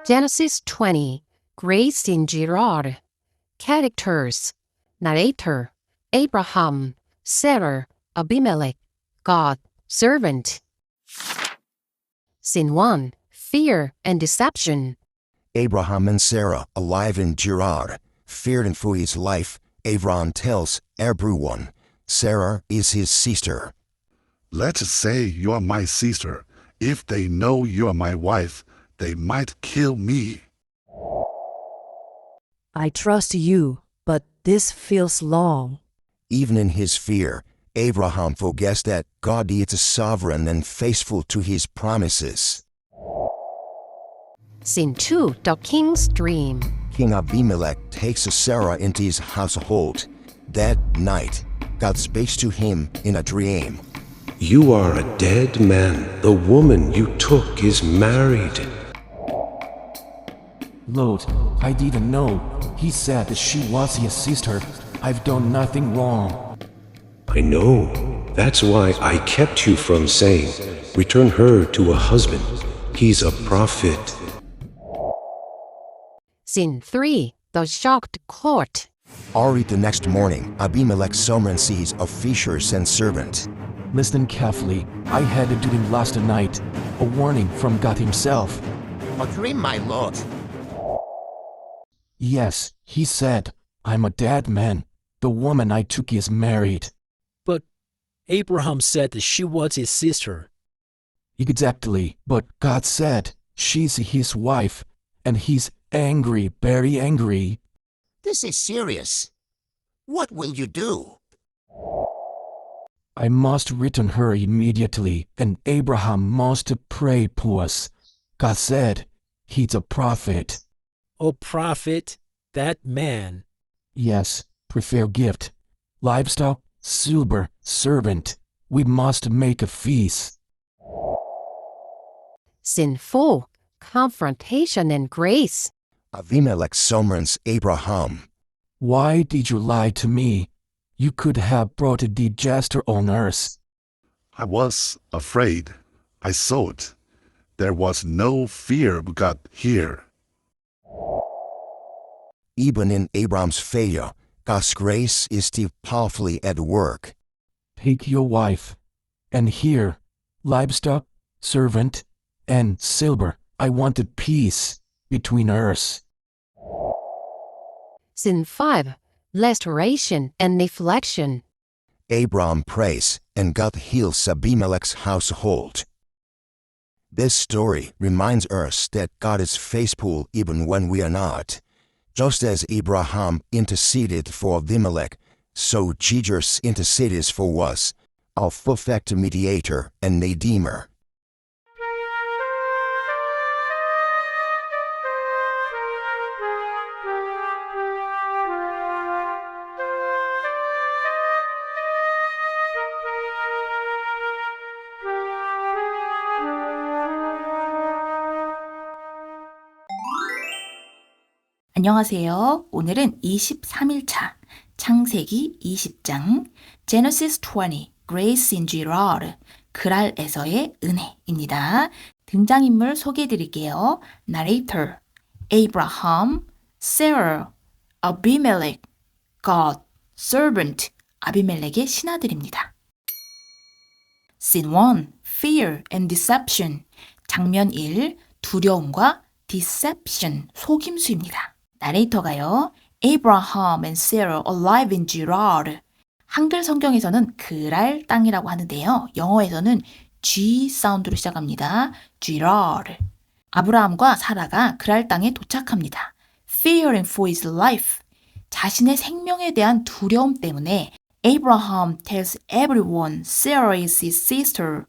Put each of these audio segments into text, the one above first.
Genesis 20. Grace in Gerard. Characters. Narrator. Abraham. Sarah. Abimelech. God. Servant. Scene 1. Fear and deception. Abraham and Sarah alive in Gerar. Fearing for his life, Abraham tells everyone Sarah is his sister. Let's say you are my sister. If they know you are my wife, they might kill me. I trust you, but this feels long. Even in his fear, Abraham forgets that God is sovereign and faithful to his promises. Scene 2. The King's Dream. King Abimelech takes Sarah into his household. That night, God speaks to him in a dream. You are a dead man. The woman you took is married. Lord, I didn't know. He said that she was his sister. I've done nothing wrong. I know. That's why I kept you from saying, return her to a husband. He's a prophet. Scene 3. The Shocked Court. Early the next morning, Abimelech summons a fisher's and servant. Listen carefully. I had a dream last night. A warning from God himself. A dream, my lord. Yes, he said, I'm a dead man. The woman I took is married. But Abraham said that she was his sister. Exactly, but God said she's his wife, and he's angry, very angry. This is serious. What will you do? I must return her immediately, and Abraham must pray for us. God said he's a prophet. Oh, prophet, that man. Yes, prefer gift. Livestock, silver, servant. We must make a feast. Scene 4. Confrontation and Grace. Abimelech summons Abraham. Why did you lie to me? You could have brought a disaster on us. I was afraid. I saw it. There was no fear of God here. Even in Abraham's failure, God's grace is still powerfully at work. Take your wife, and here, livestock, servant, and silver. I wanted peace between us. Scene 5. Restoration and Deflection. Abraham prays, and God heals Abimelech's household. This story reminds us that God is faithful even when we are not. Just as Abraham interceded for Abimelech, so Jesus intercedes for us, our perfect mediator and redeemer. 안녕하세요. 오늘은 23일차 창세기 20장 Genesis 20 Grace in Gerar 그랄에서의 은혜입니다. 등장인물 소개해드릴게요. Narrator Abraham, Sarah, Abimelech, God, Servant 아비멜렉의 신하들입니다. Scene 1 Fear and Deception 장면 1 두려움과 Deception 속임수입니다. 나레이터가요. Abraham and Sarah alive in Gerar. 한글 성경에서는 그랄 땅이라고 하는데요. 영어에서는 G 사운드로 시작합니다. Gerar. 아브라함과 사라가 그랄 땅에 도착합니다. Fearing for his life. 자신의 생명에 대한 두려움 때문에 Abraham tells everyone Sarah is his sister.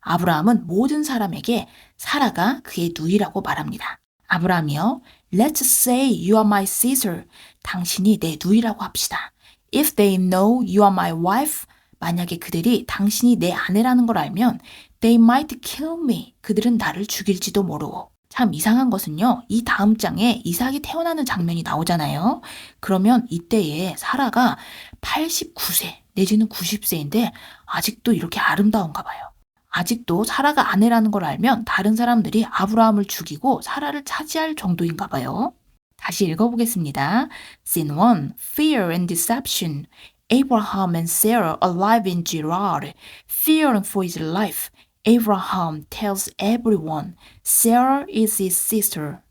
아브라함은 모든 사람에게 사라가 그의 누이라고 말합니다. 아브라함이요. Let's say you are my sister. 당신이 내 누이라고 합시다. If they know you are my wife. 만약에 그들이 당신이 내 아내라는 걸 알면 they might kill me. 그들은 나를 죽일지도 모르고. 참 이상한 것은요. 이 다음 장에 이삭이 태어나는 장면이 나오잖아요. 그러면 이때에 사라가 89세 내지는 90세인데 아직도 이렇게 아름다운가 봐요. 아직도 사라가 아내라는 걸 알면 다른 사람들이 아브라함을 죽이고 사라를 차지할 정도인가 봐요. 다시 읽어보겠습니다. Scene 1. Fear and deception. Abraham and Sarah alive in Gerar. Fearing for his life, Abraham tells everyone Sarah is his sister.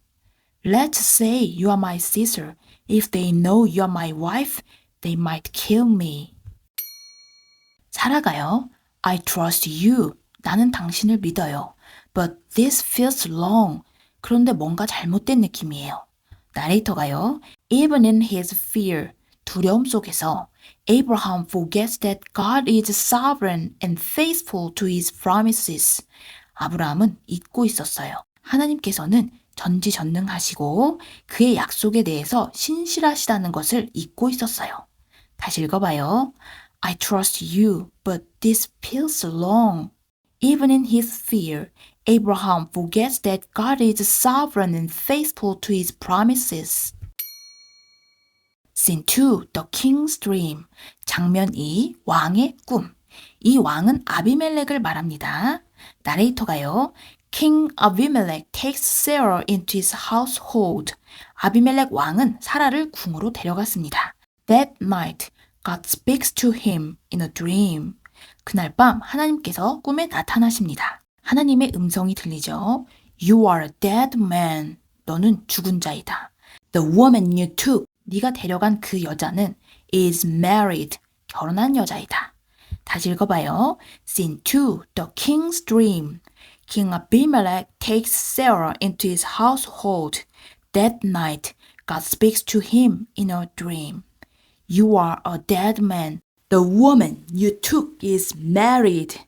Let's say you are my sister. If they know you are my wife, they might kill me. 사라가요. I trust you. 나는 당신을 믿어요. But this feels wrong. 그런데 뭔가 잘못된 느낌이에요. 나레이터가요. Even in his fear, 두려움 속에서 Abraham forgets that God is sovereign and faithful to his promises. 아브라함은 잊고 있었어요. 하나님께서는 전지전능하시고 그의 약속에 대해서 신실하시다는 것을 잊고 있었어요. 다시 읽어봐요. I trust you, but this feels wrong. Even in his fear, Abraham forgets that God is sovereign and faithful to his promises. Scene 2. The King's Dream. 장면 2. 왕의 꿈. 이 왕은 아비멜렉을 말합니다. 나레이터가요. King Abimelech takes Sarah into his household. 아비멜렉 왕은 사라를 궁으로 데려갔습니다. That night, God speaks to him in a dream. 그날 밤 하나님께서 꿈에 나타나십니다. 하나님의 음성이 들리죠. You are a dead man. 너는 죽은 자이다. The woman you took. 네가 데려간 그 여자는 is married. 결혼한 여자이다. 다시 읽어봐요. Scene 2. The King's Dream. King Abimelech takes Sarah into his household. That night, God speaks to him in a dream. You are a dead man. The woman you took is married.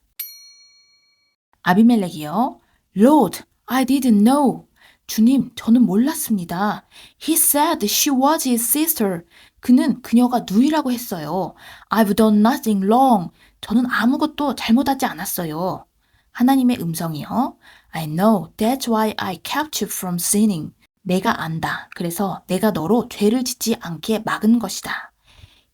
아비멜렉이요. Lord, I didn't know. 주님, 저는 몰랐습니다. He said she was his sister. 그는 그녀가 누이라고 했어요. I've done nothing wrong. 저는 아무것도 잘못하지 않았어요. 하나님의 음성이요. I know, that's why I kept you from sinning. 내가 안다. 그래서 내가 너로 죄를 짓지 않게 막은 것이다.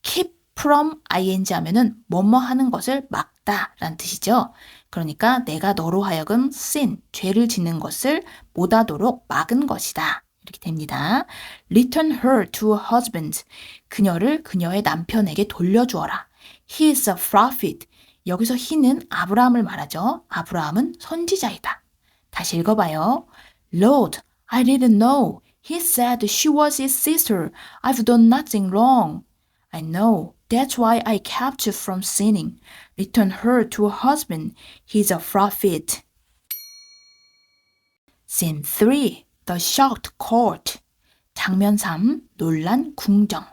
Keep from ing 하면은 뭐뭐 하는 것을 막다 라는 뜻이죠. 그러니까 내가 너로 하여금 sin, 죄를 짓는 것을 못하도록 막은 것이다. 이렇게 됩니다. Return her to her husband. 그녀를 그녀의 남편에게 돌려주어라. He is a prophet. 여기서 he는 아브라함을 말하죠. 아브라함은 선지자이다. 다시 읽어봐요. Lord, I didn't know. He said she was his sister. I've done nothing wrong. I know. That's why I kept you from sinning. Return her to her husband. He's a prophet. Scene 3. The shocked court. 장면 3. 놀란 궁정.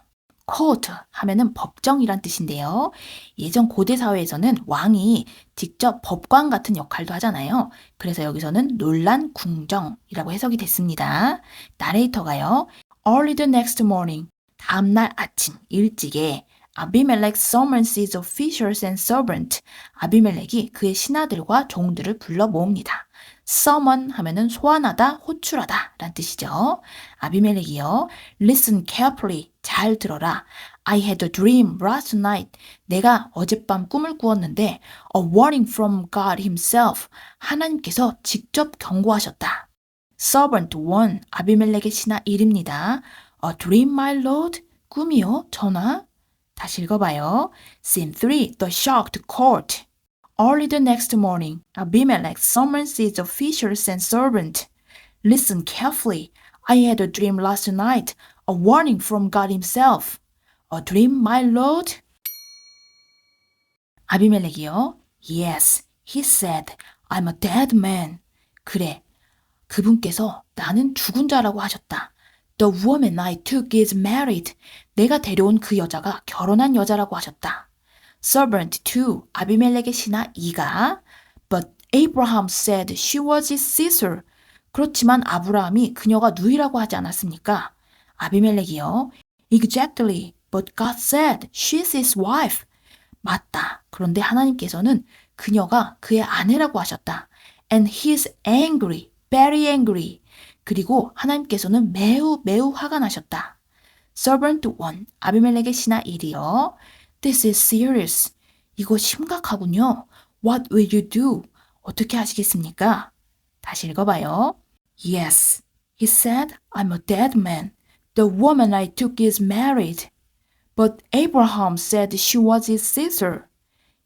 court 하면은 법정이란 뜻인데요. 예전 고대 사회에서는 왕이 직접 법관 같은 역할도 하잖아요. 그래서 여기서는 놀란 궁정이라고 해석이 됐습니다. 나레이터가요. Early the next morning. 다음날 아침 일찍에 아비멜렉 summons his officials and servants. 아비멜렉이 그의 신하들과 종들을 불러 모읍니다. summon 하면은 소환하다, 호출하다 라는 뜻이죠. 아비멜렉이요. Listen carefully. 잘 들어라. I had a dream last night. 내가 어젯밤 꿈을 꾸었는데 a warning from God himself. 하나님께서 직접 경고하셨다. Servant 1. 아비멜렉의 신하 1입니다. A dream, my lord? 꿈이요? 전하? 다시 읽어봐요. Scene 3. The shocked court. Early the next morning, Abimelech summons his officials and servants. Listen carefully. I had a dream last night, a warning from God himself. A dream, my lord? 아비멜렉이요. Yes, he said, I'm a dead man. 그래, 그분께서 나는 죽은 자라고 하셨다. The woman I took is married. 내가 데려온 그 여자가 결혼한 여자라고 하셨다. Servant 2, 아비멜렉의 신하 2가 But Abraham said she was his sister. 그렇지만 아브라함이 그녀가 누이라고 하지 않았습니까? 아비멜렉이요. Exactly, but God said she's his wife. 맞다. 그런데 하나님께서는 그녀가 그의 아내라고 하셨다. And he's angry, very angry. 그리고 하나님께서는 매우 화가 나셨다. Servant 1, 아비멜렉의 신하 1이요. This is serious. 이거 심각하군요. What will you do? 어떻게 하시겠습니까? 다시 읽어봐요. Yes, he said, I'm a dead man. The woman I took is married. But Abraham said she was his sister.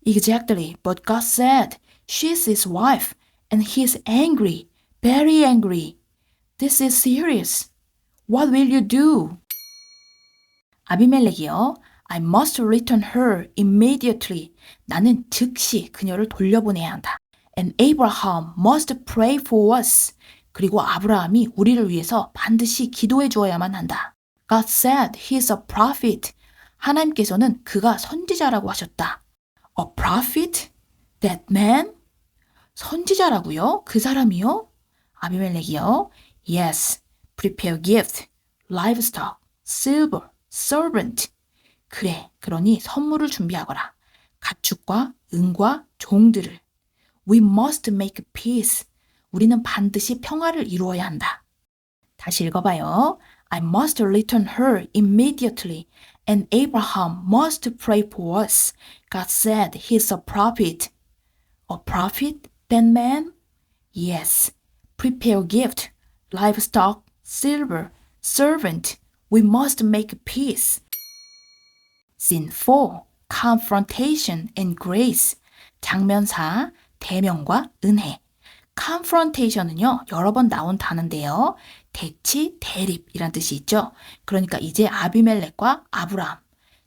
Exactly, but God said she's his wife, and he's angry, very angry. This is serious. What will you do? 아비멜렉이요. I must return her immediately. 나는 즉시 그녀를 돌려보내야 한다. And Abraham must pray for us. 그리고 아브라함이 우리를 위해서 반드시 기도해 주어야만 한다. God said he's a prophet. 하나님께서는 그가 선지자라고 하셨다. A prophet? That man? 선지자라고요? 그 사람이요? 아비멜렉이요. Yes, prepare gift, livestock, silver, servant. 그래, 그러니 선물을 준비하거라. 가축과 은과 종들을. We must make peace. 우리는 반드시 평화를 이루어야 한다. 다시 읽어봐요. I must return her immediately, and Abraham must pray for us. God said he's a prophet. A prophet? That man? Yes. Prepare gift, livestock, silver, servant. We must make peace. Scene 4. Confrontation and grace. 장면 4. 대면과 은혜. confrontation은요, 여러 번 나온 단어인데요. 대치, 대립이란 뜻이 있죠. 그러니까 이제 아비멜렉과 아브라함,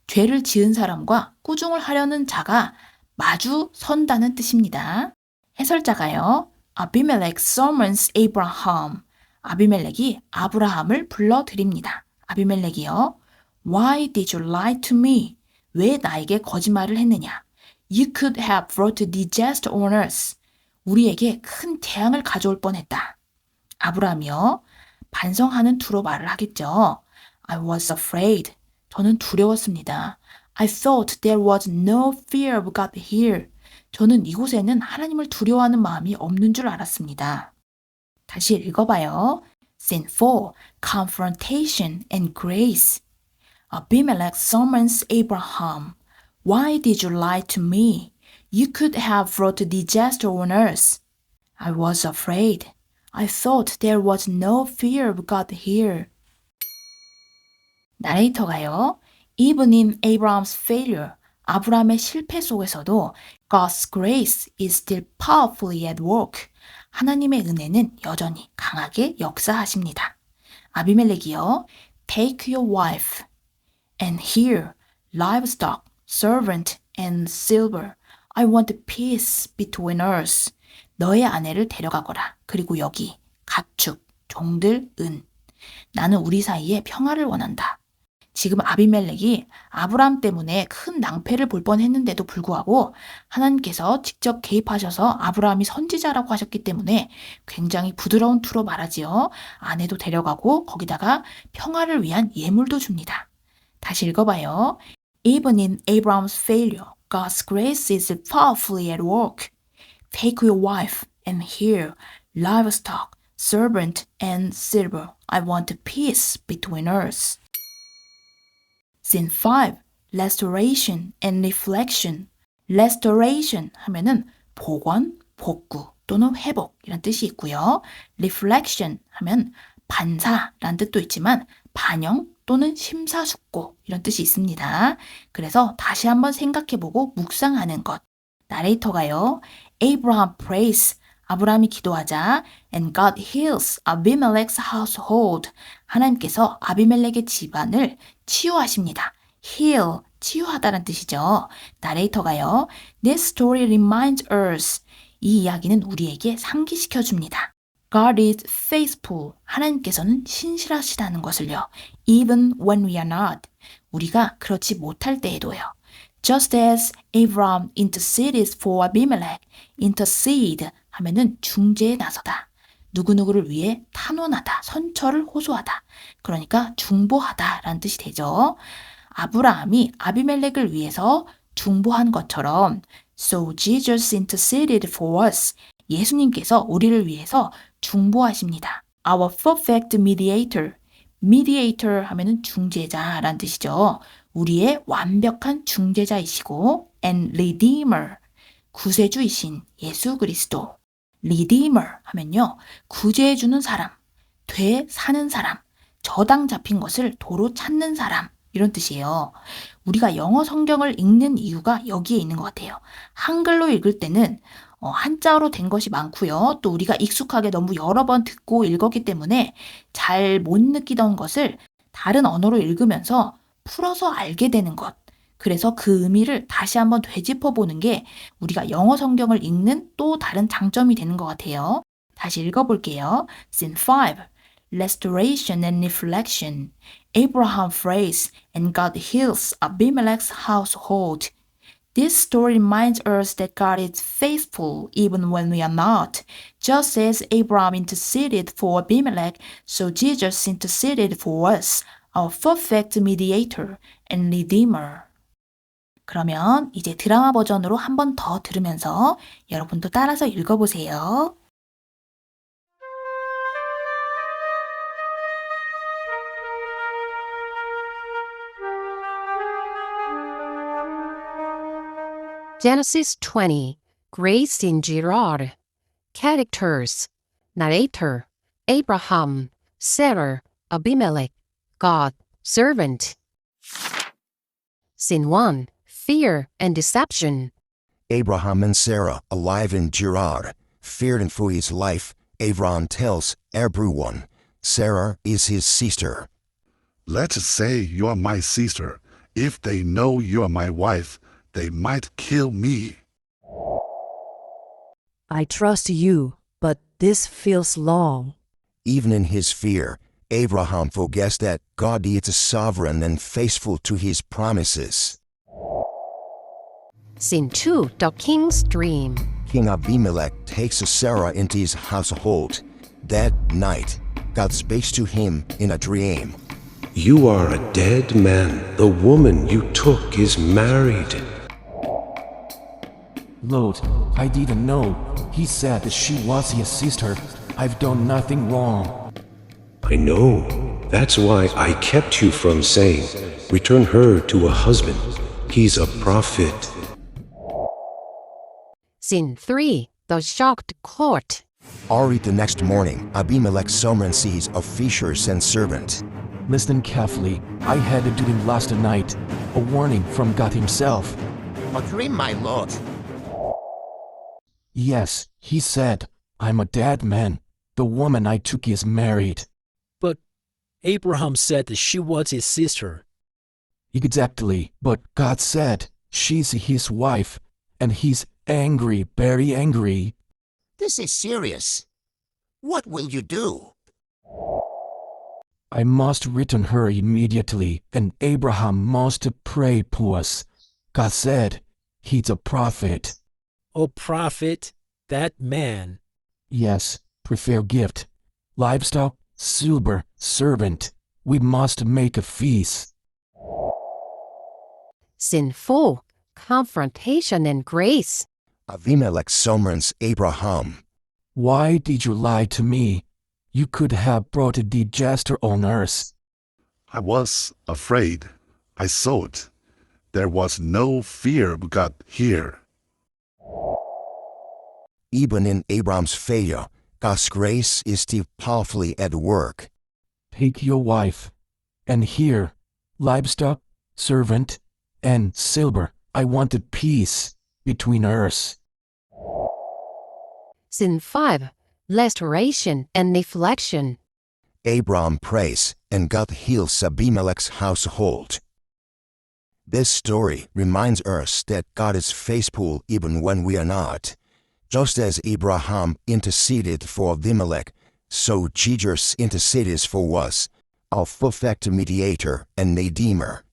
죄를 지은 사람과 꾸중을 하려는 자가 마주 선다는 뜻입니다. 해설자가요. Abimelech summons Abraham. 아비멜렉이 아브라함을 불러드립니다. 아비멜렉이요. Why did you lie to me? 왜 나에게 거짓말을 했느냐? You could have brought disaster on us. 우리에게 큰 재앙을 가져올 뻔했다. 아브라함이요. 반성하는 투로 말을 하겠죠. I was afraid. 저는 두려웠습니다. I thought there was no fear of God here. 저는 이곳에는 하나님을 두려워하는 마음이 없는 줄 알았습니다. 다시 읽어봐요. Scene 4. Confrontation and grace. Abimelech summons Abraham. Why did you lie to me? You could have brought disaster on us. I was afraid. I thought there was no fear of God here. 나레이터가요. Even in Abraham's failure, 아브라함의 실패 속에서도 God's grace is still powerfully at work. 하나님의 은혜는 여전히 강하게 역사하십니다. 아비멜렉이요. Take your wife and here livestock, servant and silver. I want peace between us. 너의 아내를 데려가거라. 그리고 여기 가축, 종들, 은. 나는 우리 사이에 평화를 원한다. 지금 아비멜렉이 아브라함 때문에 큰 낭패를 볼 뻔했는데도 불구하고 하나님께서 직접 개입하셔서 아브라함이 선지자라고 하셨기 때문에 굉장히 부드러운 투로 말하지요. 아내도 데려가고 거기다가 평화를 위한 예물도 줍니다. 다시 읽어봐요. Even in Abraham's failure, God's grace is powerfully at work. Take your wife and here, livestock, servant and silver. I want peace between us. Scene 5. Restoration and reflection. Restoration 하면은 복원, 복구 또는 회복 이란 뜻이 있고요. Reflection 하면 반사라는 뜻도 있지만 반영 또는 심사숙고 이런 뜻이 있습니다. 그래서 다시 한번 생각해보고 묵상하는 것. 나레이터가요. Abraham prays. 아브라함이 기도하자 and God heals Abimelech's household. 하나님께서 아비멜렉의 집안을 치유하십니다. heal, 치유하다는 뜻이죠. 나레이터가요. This story reminds us. 이 이야기는 우리에게 상기시켜 줍니다. God is faithful. 하나님께서는 신실하시다는 것을요. Even when we are not. 우리가 그렇지 못할 때에도요. Just as Abraham interceded for Abimelech. intercede 하면은 중재에 나서다. 누구누구를 위해 탄원하다, 선처를 호소하다. 그러니까 중보하다라는 뜻이 되죠. 아브라함이 아비멜렉을 위해서 중보한 것처럼 So Jesus interceded for us. 예수님께서 우리를 위해서 중보하십니다. Our perfect mediator. mediator 하면은 중재자라는 뜻이죠. 우리의 완벽한 중재자이시고 and redeemer. 구세주이신 예수 그리스도. redeemer 하면요. 구제해주는 사람, 되사는 사람, 저당 잡힌 것을 도로 찾는 사람 이런 뜻이에요. 우리가 영어 성경을 읽는 이유가 여기에 있는 것 같아요. 한글로 읽을 때는 한자어로 된 것이 많고요. 또 우리가 익숙하게 너무 여러 번 듣고 읽었기 때문에 잘 못 느끼던 것을 다른 언어로 읽으면서 풀어서 알게 되는 것. 그래서 그 의미를 다시 한번 되짚어보는 게 우리가 영어 성경을 읽는 또 다른 장점이 되는 것 같아요. 다시 읽어볼게요. Scene 5. Restoration and reflection. Abraham prays and God heals Abimelech's household. This story reminds us that God is faithful even when we are not. Just as Abraham interceded for Abimelech, so Jesus interceded for us, our perfect mediator and redeemer. 그러면 이제 드라마 버전으로 한 번 더 들으면서 여러분도 따라서 읽어보세요. Genesis 20. Grace in Girard. Characters. Narrator. Abraham. Sarah. Abimelech. God. Servant. Scene 1. Fear and deception. Abraham and Sarah, alive in Gerar, fearing for his life. Abraham tells everyone Sarah is his sister. Let's say you are my sister. If they know you are my wife, they might kill me. I trust you, but this feels long. Even in his fear, Abraham forgets that God is sovereign and faithful to his promises. Scene 2. The King's Dream. King Abimelech takes Sarah into his household. That night, God speaks to him in a dream. You are a dead man. The woman you took is married. Lord, I didn't know. He said that she was his sister. I've done nothing wrong. I know. That's why I kept you from saying, return her to a husband. He's a prophet. Scene 3. The Shocked Court. Early the next morning, Abimelech summons his officials and servant. Listen carefully. I had a dream last night. A warning from God himself. A dream, my lord. Yes, he said, I'm a dead man. The woman I took is married. But Abraham said that she was his sister. Exactly, but God said she's his wife, and he's angry, very angry. This is serious. What will you do? I must return her immediately, and Abraham must pray to us. God said he's a prophet. Oh, prophet, that man. Yes, prefer gift. Livestock, silver, servant. We must make a feast. Scene 4. Confrontation and Grace. Abimelech summons Abraham. Why did you lie to me? You could have brought a disaster on us. I was afraid. I saw it. There was no fear of God here. Even in Abraham's failure, God's grace is still powerfully at work. Take your wife, and here, livestock, servant, and silver. I wanted peace between us. Scene 5. Restoration and Reflection. Abraham prays, and God heals Abimelech's household. This story reminds us that God is faithful even when we are not. Just as Abraham interceded for Abimelech, so Jesus intercedes for us, our perfect mediator and redeemer.